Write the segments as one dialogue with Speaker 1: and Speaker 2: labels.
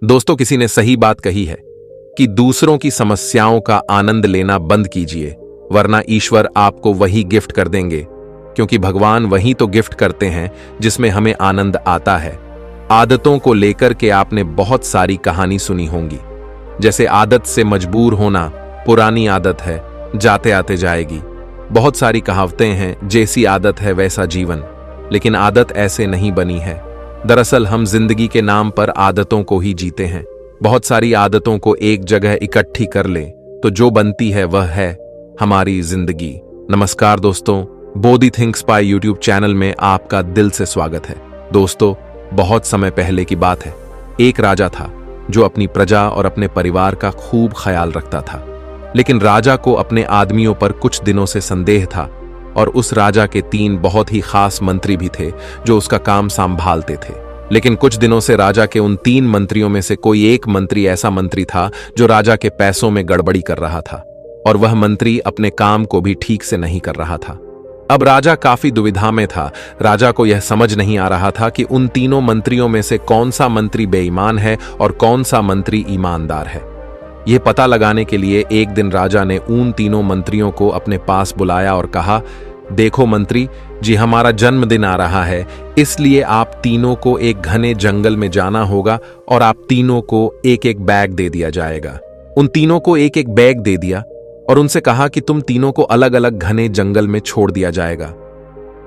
Speaker 1: दोस्तों, किसी ने सही बात कही है कि दूसरों की समस्याओं का आनंद लेना बंद कीजिए, वरना ईश्वर आपको वही गिफ्ट कर देंगे, क्योंकि भगवान वही तो गिफ्ट करते हैं जिसमें हमें आनंद आता है। आदतों को लेकर के आपने बहुत सारी कहानी सुनी होंगी, जैसे आदत से मजबूर होना पुरानी आदत है, जाते आते जाएगी। बहुत सारी कहावतें हैं, जैसी आदत है वैसा जीवन, लेकिन आदत ऐसे नहीं बनी है। दरअसल हम जिंदगी के नाम पर आदतों को ही जीते हैं। बहुत सारी आदतों को एक जगह इकट्ठी कर लें तो जो बनती है वह है हमारी जिंदगी। नमस्कार दोस्तों, Bodhi thinks by YouTube channel में आपका दिल से स्वागत है। दोस्तों, बहुत समय पहले की बात है। एक राजा था जो अपनी प्रजा और अपने परिवार का खूब ख्याल रखता था, लेकिन राजा को अपने आदमियों पर कुछ दिनों से संदेह था और उस राजा के 3 बहुत ही खास मंत्री भी थे जो उसका काम संभालते थे। लेकिन कुछ दिनों से राजा के उन 3 मंत्रियों में से कोई एक मंत्री ऐसा मंत्री था जो राजा के पैसों में गड़बड़ी कर रहा था, और वह मंत्री अपने काम को भी ठीक से नहीं कर रहा था। अब राजा काफी दुविधा में था। राजा को यह समझ नहीं आ रहा था कि उन तीनों मंत्रियों में से कौन सा मंत्री बेईमान है और कौन सा मंत्री ईमानदार है। यह पता लगाने के लिए एक दिन राजा ने उन तीनों मंत्रियों को अपने पास बुलाया और कहा, देखो मंत्री जी, हमारा जन्मदिन आ रहा है, इसलिए आप तीनों को एक घने जंगल में जाना होगा और आप तीनों को एक एक बैग दे दिया जाएगा। उन तीनों को एक एक बैग दे दिया और उनसे कहा कि तुम तीनों को अलग अलग घने जंगल में छोड़ दिया जाएगा।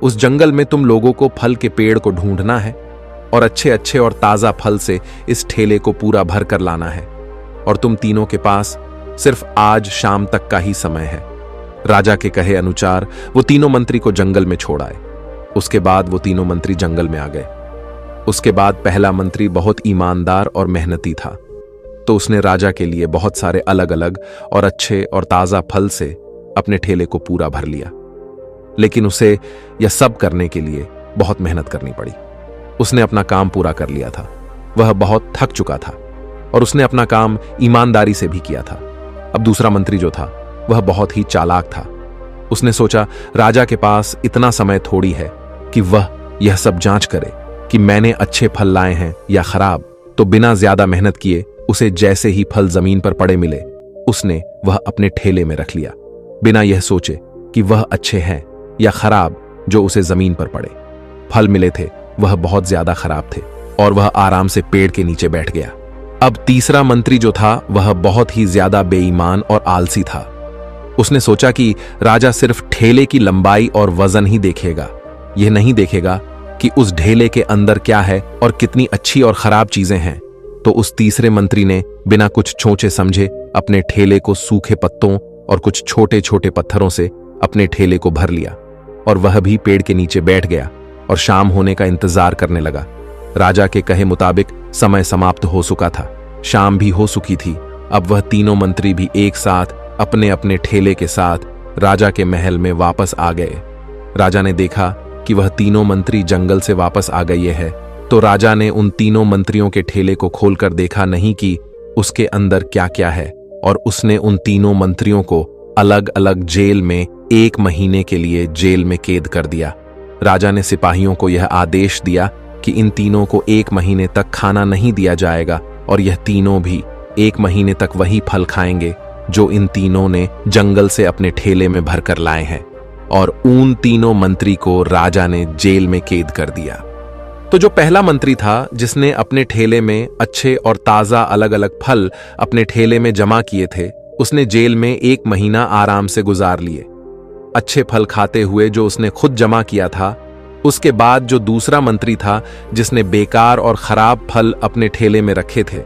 Speaker 1: उस जंगल में तुम लोगों को फल के पेड़ को ढूंढना है और अच्छे अच्छे और ताजा फल से इस ठेले को पूरा भर कर लाना है, और तुम तीनों के पास सिर्फ आज शाम तक का ही समय है। राजा के कहे अनुसार वो तीनों मंत्री को जंगल में छोड़ आए। उसके बाद वो तीनों मंत्री जंगल में आ गए। उसके बाद पहला मंत्री बहुत ईमानदार और मेहनती था, तो उसने राजा के लिए बहुत सारे अलग अलग और अच्छे और ताजा फल से अपने ठेले को पूरा भर लिया। लेकिन उसे यह सब करने के लिए बहुत मेहनत करनी पड़ी। उसने अपना काम पूरा कर लिया था, वह बहुत थक चुका था और उसने अपना काम ईमानदारी से भी किया था। अब दूसरा मंत्री जो था वह बहुत ही चालाक था। उसने सोचा, राजा के पास इतना समय थोड़ी है कि वह यह सब जांच करे कि मैंने अच्छे फल लाए हैं या खराब, तो बिना ज्यादा मेहनत किए उसे जैसे ही फल जमीन पर पड़े मिले, उसने वह अपने ठेले में रख लिया, बिना यह सोचे कि वह अच्छे हैं या खराब। जो उसे जमीन पर पड़े फल मिले थे वह बहुत ज्यादा खराब थे और वह आराम से पेड़ के नीचे बैठ गया। अब तीसरा मंत्री जो था वह बहुत ही ज्यादा बेईमान और आलसी था। उसने सोचा कि राजा सिर्फ ठेले की लंबाई और वजन ही देखेगा, यह नहीं देखेगा कि उस ढेले के अंदर क्या है और कितनी अच्छी और खराब चीजें हैं। तो उस तीसरे मंत्री ने बिना कुछ सोचे समझे अपने ठेले को सूखे पत्तों और कुछ छोटे छोटे पत्थरों से अपने ठेले को भर लिया और वह भी पेड़ के नीचे बैठ गया और शाम होने का इंतजार करने लगा। राजा के कहे मुताबिक समय समाप्त हो चुका था, शाम भी हो चुकी थी। अब वह तीनों मंत्री भी एक साथ अपने अपने ठेले के साथ राजा के महल में वापस आ गए। राजा ने देखा कि वह तीनों मंत्री जंगल से वापस आ गए हैं, तो राजा ने उन तीनों मंत्रियों के ठेले को खोलकर देखा नहीं कि उसके अंदर क्या क्या है, और उसने उन तीनों मंत्रियों को अलग अलग जेल में 1 महीने के लिए जेल में कैद कर दिया। राजा ने सिपाहियों को यह आदेश दिया कि इन तीनों को 1 महीने तक खाना नहीं दिया जाएगा और यह तीनों भी 1 महीने तक वही फल खाएंगे जो इन तीनों ने जंगल से अपने ठेले में भरकर लाए हैं। और उन तीनों मंत्री को राजा ने जेल में कैद कर दिया। तो जो पहला मंत्री था जिसने अपने ठेले में अच्छे और ताजा अलग अलग फल अपने ठेले में जमा किए थे, उसने जेल में 1 महीना आराम से गुजार लिए, अच्छे फल खाते हुए जो उसने खुद जमा किया था। उसके बाद जो दूसरा मंत्री था जिसने बेकार और खराब फल अपने ठेले में रखे थे,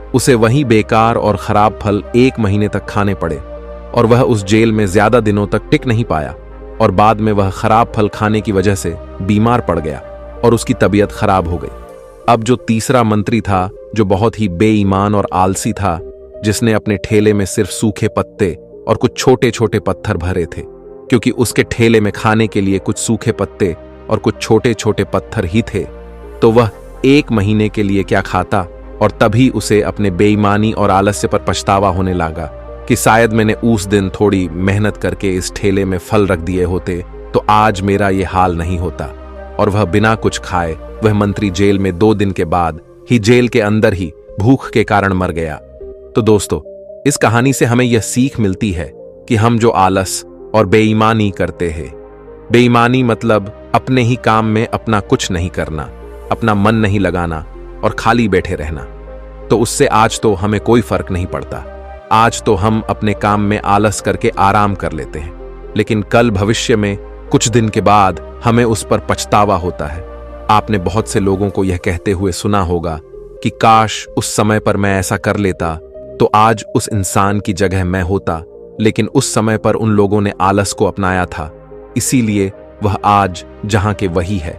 Speaker 1: उसे वही बेकार और खराब फल 1 महीने तक खाने पड़े और वह उस जेल में ज्यादा दिनों तक टिक नहीं पाया और बाद में वह खराब फल खाने की वजह से बीमार पड़ गया और उसकी तबीयत खराब हो गई। अब जो तीसरा मंत्री था जो बहुत ही बेईमान और आलसी था, जिसने अपने ठेले में सिर्फ सूखे पत्ते और कुछ छोटे छोटे पत्थर भरे थे, क्योंकि उसके ठेले में खाने के लिए कुछ सूखे पत्ते और कुछ छोटे छोटे पत्थर ही थे, तो वह 1 महीने के लिए क्या खाता। और तभी उसे अपने बेईमानी और आलस्य पर पछतावा होने लगा कि शायद मैंने उस दिन थोड़ी मेहनत करके इस ठेले में फल रख दिए होते तो आज मेरा ये हाल नहीं होता। और वह बिना कुछ खाए वह मंत्री जेल में 2 दिन के बाद ही जेल के अंदर ही भूख के कारण मर गया। तो दोस्तों, इस कहानी से हमें यह सीख मिलती है कि हम जो आलस और बेईमानी करते हैं, बेईमानी मतलब अपने ही काम में अपना कुछ नहीं करना, अपना मन नहीं लगाना और खाली बैठे रहना, तो उससे आज तो हमें कोई फर्क नहीं पड़ता। आज तो हम अपने काम में आलस करके आराम कर लेते हैं, लेकिन कल भविष्य में कुछ दिन के बाद हमें उस पर पछतावा होता है। आपने बहुत से लोगों को यह कहते हुए सुना होगा कि काश उस समय पर मैं ऐसा कर लेता तो आज उस इंसान की जगह मैं होता, लेकिन उस समय पर उन लोगों ने आलस को अपनाया था, इसीलिए वह आज जहां के वही है।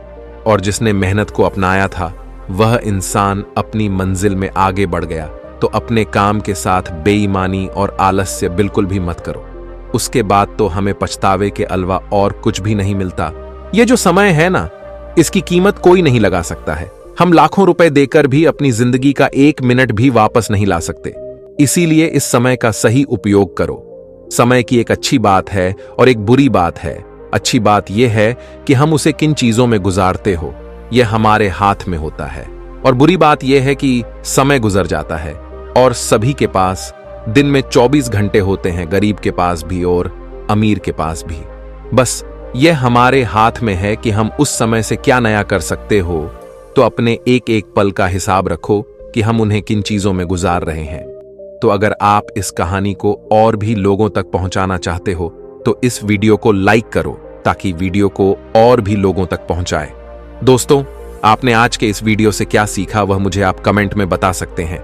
Speaker 1: और जिसने मेहनत को अपनाया था वह इंसान अपनी मंजिल में आगे बढ़ गया। तो अपने काम के साथ बेईमानी और आलस्य बिल्कुल भी मत करो, उसके बाद तो हमें पछतावे के अलावा और कुछ भी नहीं मिलता। ये जो समय है ना, इसकी कीमत कोई नहीं लगा सकता है। हम लाखों रुपए देकर भी अपनी जिंदगी का 1 मिनट भी वापस नहीं ला सकते। इसीलिए इस समय का सही उपयोग करो। समय की एक अच्छी बात है और एक बुरी बात है। अच्छी बात यह है कि हम उसे किन चीजों में गुजारते हो, यह हमारे हाथ में होता है, और बुरी बात यह है कि समय गुजर जाता है और सभी के पास दिन में 24 घंटे होते हैं, गरीब के पास भी और अमीर के पास भी। बस यह हमारे हाथ में है कि हम उस समय से क्या नया कर सकते हो। तो अपने एक एक पल का हिसाब रखो कि हम उन्हें किन चीजों में गुजार रहे हैं। तो अगर आप इस कहानी को और भी लोगों तक पहुंचाना चाहते हो तो इस वीडियो को लाइक करो ताकि वीडियो को और भी लोगों तक पहुंचाए। दोस्तों, आपने आज के इस वीडियो से क्या सीखा वह मुझे आप कमेंट में बता सकते हैं।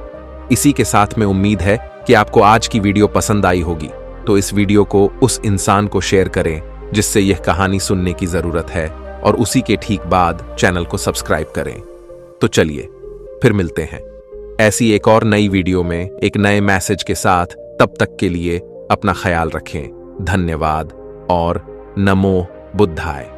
Speaker 1: इसी के साथ में उम्मीद है कि आपको आज की वीडियो पसंद आई होगी। तो इस वीडियो को उस इंसान को शेयर करें जिससे यह कहानी सुनने की जरूरत है, और उसी के ठीक बाद चैनल को सब्सक्राइब करें। तो चलिए फिर मिलते हैं ऐसी एक और नई वीडियो में एक नए मैसेज के साथ। तब तक के लिए अपना ख्याल रखें। धन्यवाद और नमो बुद्धाय।